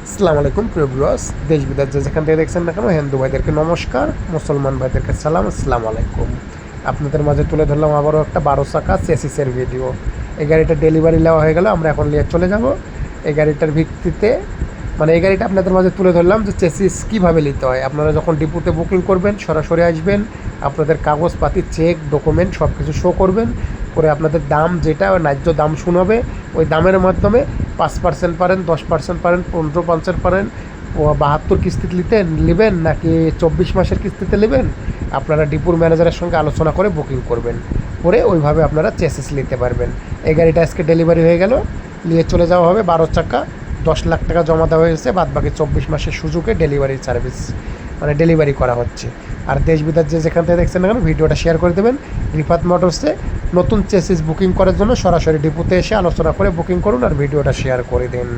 আসসালামু আলাইকুম প্রিয় ভিউয়ার্স, দেশ বিদেশ যেখান থেকে দেখছেন না কেন হিন্দু ভাইদেরকে নমস্কার, মুসলমান ভাইদেরকে সালাম, আসসালামু আলাইকুম। আপনাদের মাঝে তুলে ধরলাম আবারও একটা 12 চাকা চেসিসের ভিডিও। এই গাড়িটা ডেলিভারি নেওয়া হয়ে গেল, আমরা এখন নিয়ে চলে যাব। এই গাড়িটার ভিত্তিতে এই গাড়িটা আপনাদের মাঝে তুলে ধরলাম যে চেসিস কীভাবে নিতে হয়। আপনারা যখন ডিপুতে বুকিং করবেন সরাসরি আসবেন, আপনাদের কাগজপাতি চেক ডকুমেন্ট সব কিছু শো করবেন, করে আপনাদের দাম যেটা ন্যায্য দাম শুনাবে, ওই দামের মাধ্যমে 5% পারেন, 10% পারেন, 15% পারেন, 72 কিস্তিতে নেবেন নাকি 24 মাসের কিস্তিতে নেবেন, আপনারা ডিপুর ম্যানেজারের সঙ্গে আলোচনা করে বুকিং করবেন, করে ওইভাবে আপনারা চেসিস নিতে পারবেন। এই গাড়িটা আজকে ডেলিভারি হয়ে গেল, নিয়ে চলে যাওয়া হবে। 12 চাকা, 10 লাখ টাকা জমা দেওয়া হয়েছে, বাদ বাকি 24 মাসের সুযোগে ডেলিভারি সার্ভিস ডেলিভারি করা হচ্ছে। আর দেশ বিদেশ যেখান থেকে দেখছেন না কেন ভিডিওটা শেয়ার করে দেবেন। রিফাত মোটরসে নতুন চেসিস বুকিং করার জন্য সরাসরি ডিপুতে এসে আলোচনা করে বুকিং করুন আর ভিডিওটা শেয়ার করে দিন।